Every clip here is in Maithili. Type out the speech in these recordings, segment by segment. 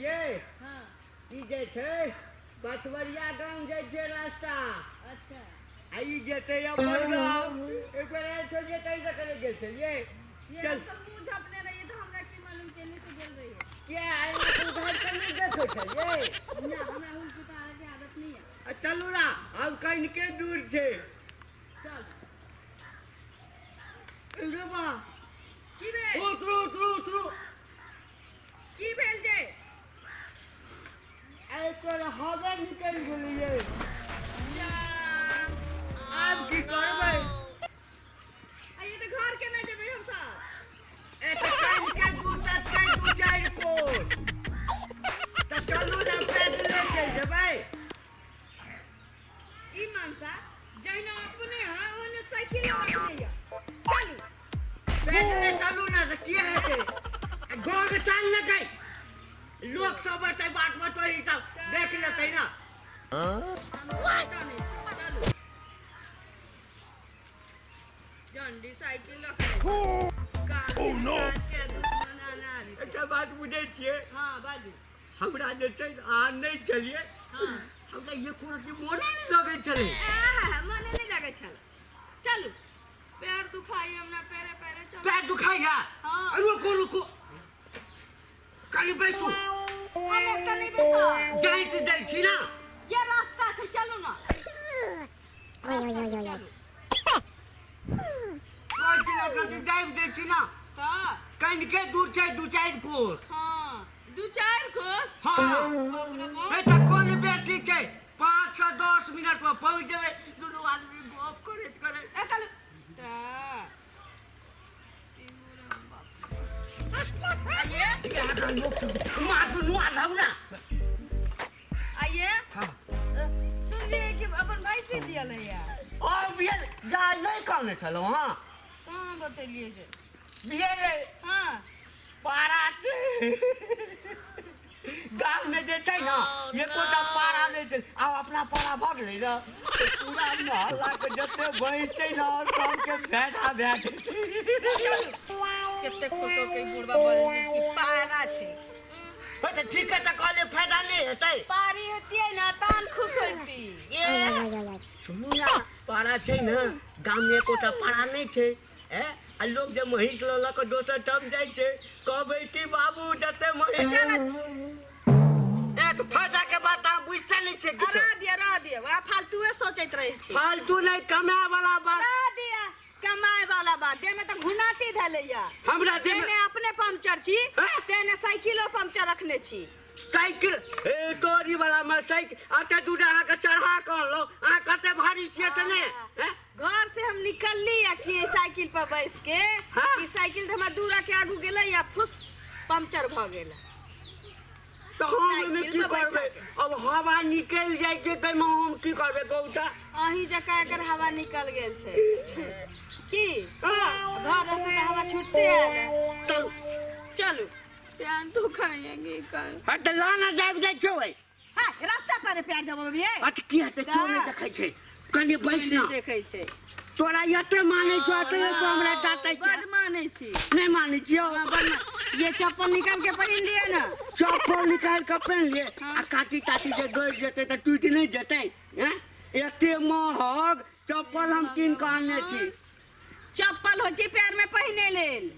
बुझलिए हाँ ई जे छै बछवरिया गांव जे छै रास्ता अच्छा आई जेते अपन गांव एक बार ऐसे जे कहीं से करे गेल छलिए ये चल हम तो मुंह झपने रहिए तो हमरा की मालूम केने से गेल रहिए क्या आई उधर के नहीं देखो छलिए ना हमरा उल्टी तारे की आदत नहीं है चलू ना अब कहीं के दूर छे चल रे बा की भेल उतरू की भेल जे आई तोर हवा निकल गेलिए जा अब की करबै आइए तो घर के ना जेबे हम सब एक कहीं के दूर से कहीं दू चार कोस तो चलू ना पैदल चल जेबै ई मानसा जहिना अपने हां ओने साइकिल रखले या चलू पैदल चलू ना तो की हेतै गांव के चल न गई लोग सब बते बात बतोई सब देख लेतै ना हम पता नहीं चलू जंडी साइकिल रखले ओह नो के दुश्मन आना एकटा बात बुझै छियै हां बाजू हमरा जे छै आ नहीं चलिए हां हमरा ये कोरती मोने नहीं लगे चले मने नहीं लगे छल चलू पैर दुखाई हमरा पैरे चल पैर दुखाइया हाँ। रुको कनी बैसू हम ओतऽ नहीं बैसा जाइत दै छी ना ये रास्ता छै चलू ना चलू कोई चीज कति दाबि दै छी ना हां कहीं के दूर छै दू चार कोस हां दू चार कोस हाँ ए त कोन बेसी छै 5 से 10 मिनट में पहुंच जेबै दुनू आदमी गप करैत ए चलू आइए मार दुनू आदम ना आइए हाँ सुन लिए कि अपन भाई से दियल है यार और बियर जा नहीं कहने चलो हां कहाँ बतेलिए जे बियर हाँ पारा छै गांव में जे छै ना ये कोटा पारा नहीं छै अब अपना पारा भग ले ना पूरा मोहल्ला के जते भैंस छै ना सब के भैंसा भैंस केते खुश हो के बुढ़वा बोल कि पारा छै हो त ठीक है त कहले फायदा नहीं हेतै पारी हेतिए ना तान खुश होती सुनू ना पारा छै ना गांव में कोटा पारा नहीं छै ए आ लोग जे महिष ल ल के दोसर टम जाय छै कहबै कि बाबू जते महिष एक फायदा के बात हम बुझते नहीं छै किछ रा दिया वह फालतूए सोचैत रहे छी फालतू नहीं कमाए वाला बात रा दिया कमाए वाला बात दे में तो घुनाटी धैलैया हमरा जे तेने अपने पंक्चर छी हैं? तेने साइकिलो पंक्चर रखने छी साइकिल ए डोरी वाला में साइकिल आटे दूटा आके चढ़ा कर लो आ कते भारी छिए से ने हैं? घर से हम निकलली या कि साइकिल पर बैस के हाँ? ई साइकिल तो हमरा दूरा के आगू गेलै या फुस पंक्चर भ गेल तो हम में की साइकिल पर करबे बैठा अब हवा निकल जाय छै तै में हम की करबे गौटा अही जका एकर हवा निकल गेल छै की हां घर से तो हवा छूटते आयल चल चलू प्यान तो खाएंगे कल हट लाना जाब जाय छै ओए हां रास्ता पर प्यार देबो बबिए हट की हेतै क्यों नहीं देखै छै कनी बैस ना देखै छै तोरा यते मानै छौ तो हमरा डांटै छै बड मानै छी नहीं मानै छियो हाँ, बड ये चप्पल निकाल के पहन लिए ना चप्पल निकाल के पहन ले आ काटी काटी के गड़ जेते त टूट नहीं जेते हैं एते महग चप्पल हम किन के आनने छी चप्पल हो छी पैर में पहने लेल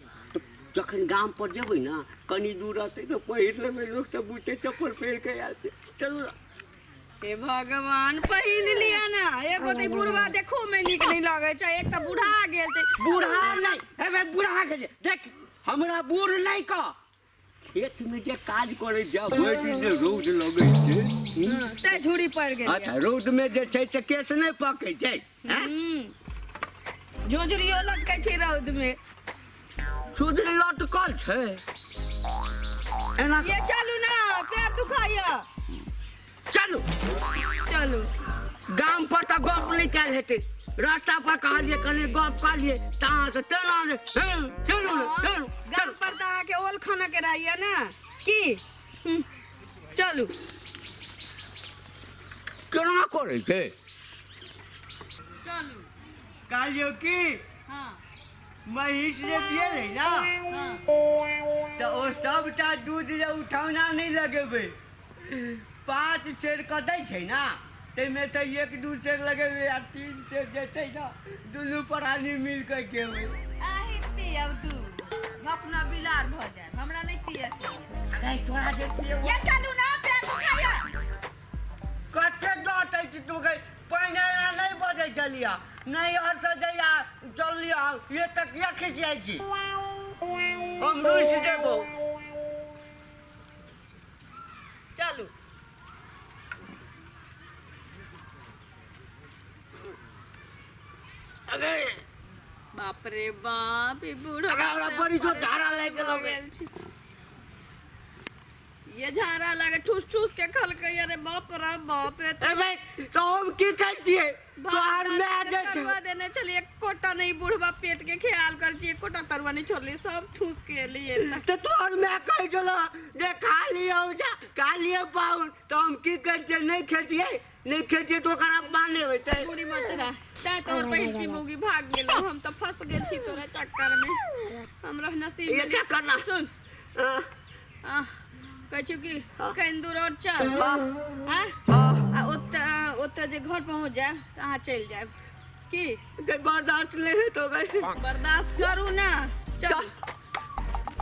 जखन गांव पर जेबै ना कनी दूर रहते तो पहिर लेबै लोग सब बूटे चप्पल पहिर के आते चलू हे भगवान पहिन लिया ना एगो तो बुढ़वा देखो में निक नहीं लगे छै एक तो बूढ़ा गेल छै बूढ़ा नहीं हेबे बूढ़ा के देख हमरा बूढ़ नहीं का खेत में जे काज करे जा भरि दिन जे रौद लगे छै ते झूरी पड़ गेल अच्छा रौद में जे छै से केस नहीं पकै छै हैं झोझरियो लटकै छै रौद में सुधरी लटकल छै एना ये चलू ना पैर दुखाया चलू चलू गांव पर तो गप नहीं कैल हेतै रास्ता पर कहलिए कने गप कहलिए तहाँ तो तेना ने चलू चलू गांव पर तो आके ओल खाना के रहिए ना की चलू केना करे छै चलू कहलियो की हाँ महिष जे पिए ना हाँ तो वो सबटा दूध जे उठौना नहीं लगेबै 5 सेर के दै छै ना ताहिमे से 1-2 सेर लगेबै आ 3 सेर जे छै ना दुनू प्राणी मिल के खेबै। आही पियब तू अपना बिलार भ जाए हमरा नहीं पिए अरे तोरा जे पिए ये चलू ना पेट खाया कते डांटै छी तू गई पहिने एना नहीं बजै छलिया नहीं और से जइया चल लिया ये तक या खिसियाई छी हम रुस जेबो। चलू अरे बाप रे बाप ये बूढ़ा अरे हमरा बड़ी जोर झाड़ा लाग गेल ये झाड़ा लागे ठूस ठूस के खल के अरे बाप रे बाप ए भाई तो हम की करतिए तोहर मैं जे छै तरुआ देने चली एक कोटा नहीं बुढ़वा पेट के ख्याल कर छी एक कोटा तरुआ नहीं छोड़ली सब ठूस के लिए तो तोहर मैं कह चलो जे खा लियो जा खा लियो पाउन तो हम की करतिए नहीं खेतिए नहीं खेतिए तो ओकरा बाने होते पूरी मछरा चाहे तोर पहिल की मुगी भाग गेलो हम तो फंस गेल छी तोरा चक्कर में हमरा नसीब ये क्या करना सुन कहै छी कि कंदूर और चल हां आ ओते जे घर पहुंच जाए अहाँ चल जाए की बर्दाश्त नहीं है तो गई बर्दाश्त करू ना चल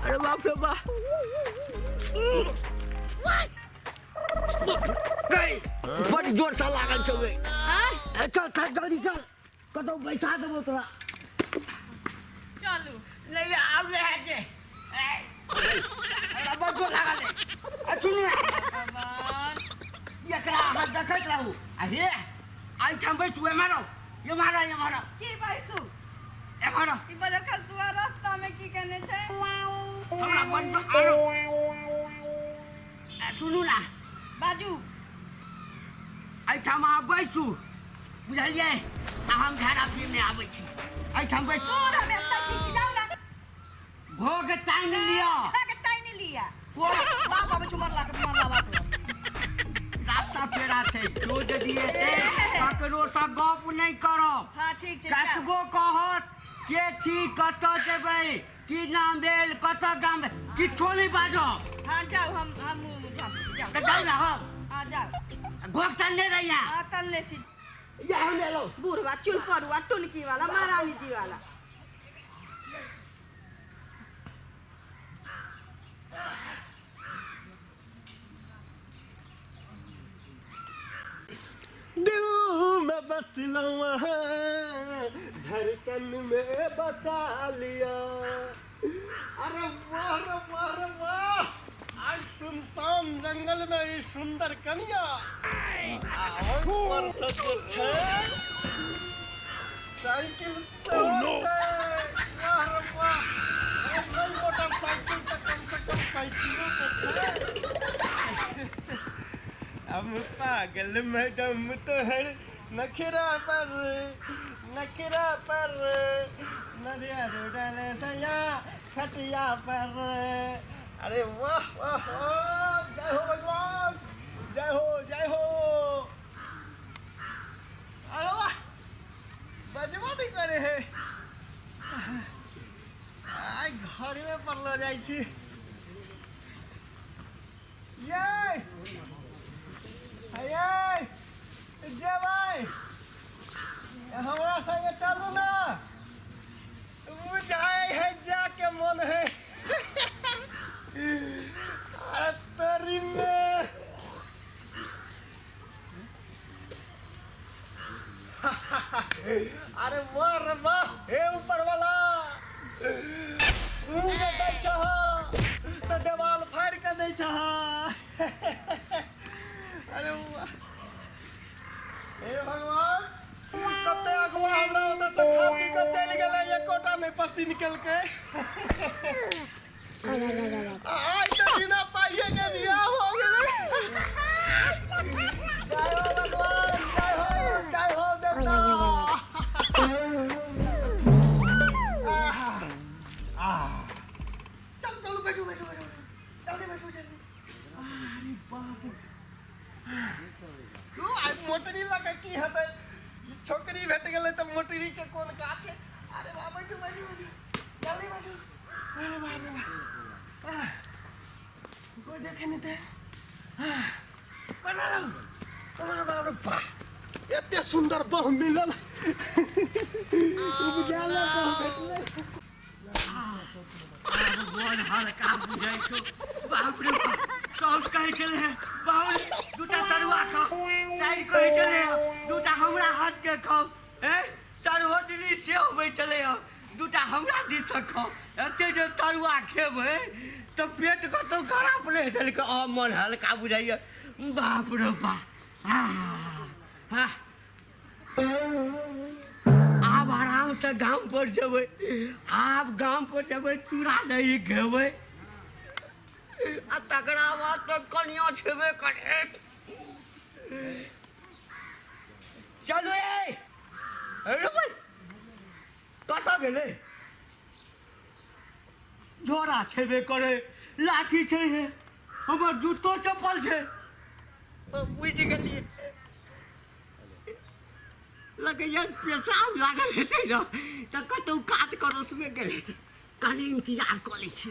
अरे बाप रे बाप गई बड़ी जोर से लागल छौ गई चल चल जल्दी चल कतौ पैसा देबो तोरा चलू नहीं आब ले जे अरे बड़ जोर लागल है सुन भगवान एकरा हाथ देखैत रहू अरे आई ठाम बैठू ये मारो ये मारो की बैसू ए मारो ई बदर खलसुआ रास्ता में की कहने छै हमरा बड़ आरो सुनू ना बाजू एहिठाम अहाँ बैसू बुझलियै आ हम झाड़ा पिए में आबै छी एहिठाम बैसू और हम एतै छी जाऊ ना भोग टांग लियो भाग ताई नहीं लिया को बाप अब चुमरला के मारला बात रास्ता पेड़ा छै जो जदि एते ककरो सँ गप नहीं करब हां ठीक छै कतबो कहत के छी कतऽ जेबै की नाम भेल कतऽ गाम भेल किछो नहीं बाजब हां जाओ हम जाओ तऽ जाउ ना हम हां जाओ भोग टांगने रहिया हां तल ले छी या हम एलो बूढ़वा चुल पड़ुआ टुनकी वाला महारानी जी वाला दिल में बस लवा धड़कन में बसा लिया। अरे वाह आज सुनसान जंगल में ये सुंदर कन्या और सच है साइकिल से वाह मोटरसाइकिल तो कम से कम साइकिलों तो हम पागल मैडम तो है नखरा पर नदिया डाले सया खटिया पर। अरे वाह वाह वाह जय हो भगवान जय हो अरे वाह बजबा नहीं करे है आई घर में पड़लो जाई छी ये भाई हमारा संगे चलू ना बुझाए है जाके मन है अरे तरी में अरे वाह हे ऊपर वाला तो देवाल फाड़ के नहीं चाह अरे वाह हे भगवान कते अगुआ हमरा ओतऽ से खा पी के चलि गेलै एक कोटा में पसी निकल के आज तो बिना पाइए के बियाह हो गेलै जय हो भगवान जय हो देवता चलो बैठो जल्दी बैठो जल्दी अरे बाप तू आज मोटरी लगा की हते छोकरी भेट गेलै त मोटरी के कोन काथे अरे बाबा बैठो जल्दी बाबू अरे बाप रे बाप कोई देखे नहीं थे बना लो अरे बाप रे बाप एते सुंदर बहू मिलल उपजाला बहू भेटले बोल हल्का बुझाई छो बाप रे कौन कहे चले हैं बाहुल दूटा तरुआ खाओ साइड कहे चले हैं दूटा हमरा हाथ के खाओ सरहो दिली से होबे चले हो दूटा हमरा दिस खाओ एते जे तरुआ खेबै तो पेट कतौ खराब नहीं देल के मन हल्का बुझाइए बाप रे बाप आब आराम से गांव पर जेबै आब गांव पर जेबै चूड़ा दही खेबै आ तकरा बाद तो कनिया छेबे करे चलो रुकै कतऽ गेलै झोरा छेबे करे लाठी छै हमर जूतो चप्पल छै बुझि गेलियै लगैया पेशाब लागल हेतै ने तऽ कतौ काज करोसमे गेलै कनि इंतजार कऽ लै छी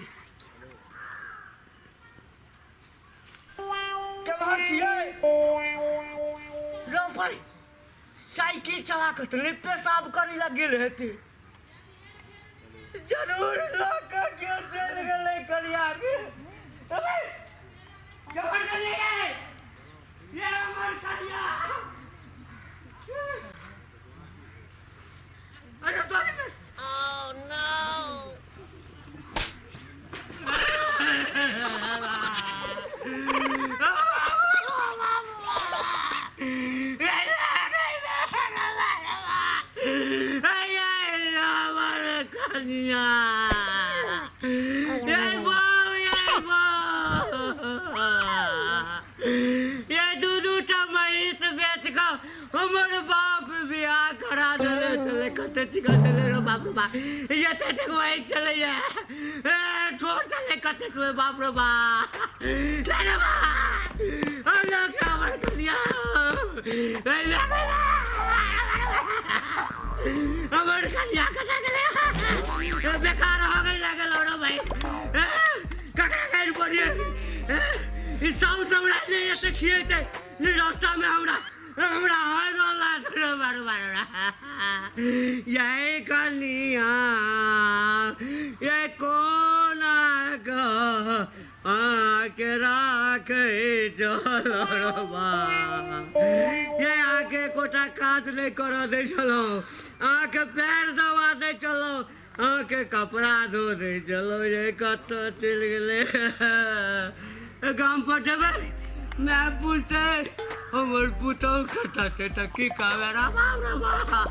केम्हर छियै रौ भाई साइकिल चला के तो पेशाब करे लग गेल हेतै जरूर लग के चल गेलै करिया के केम्हर गेलियै ये हमर करिया अरे तो oh no ये दूटा महीस बेच कर हमर बाप बियाह करा देले चले कते चिका देले रो बाप रे बाप ये तक वही चले ये छोड़ चले कते तो बाप रे बाप अरे बाप अल्लाह का मर करिया हमर कन्या कसा गेले बेकार हो गई लागल रो भाई ककरा काट पड़िए ई साउ हमरा नहीं ऐसे खिएते ई रास्ता में हमरा हाय गोला रो बार ये कन्या ये कौन आगा आके राखे चलो रो बा ये आके कोटा काज नहीं करो दे चलो आके पैर दबा दे चलो आके कपड़ा धो दे चलो ये कत चल गए गांव पर जब मैं पूछते हमर पुतौ कता छै त की कावेरा बाबरा बाबा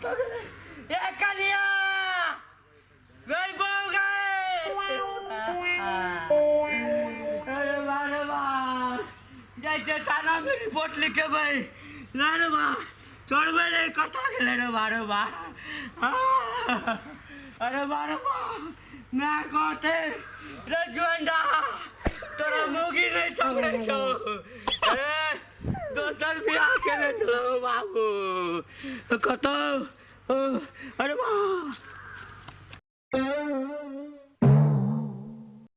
ए कलिया गई बो गई अरे बारे बा जैसे थाना में रिपोर्ट लिखे भाई ना रे बा छोड़बे रे कता गेले रे बारे बा अरे बारे बा मैं कहते रजुंडा तोरा मुगी नहीं छोड़े छो दोसर बियाह के चलो बाबू कतो अरे बा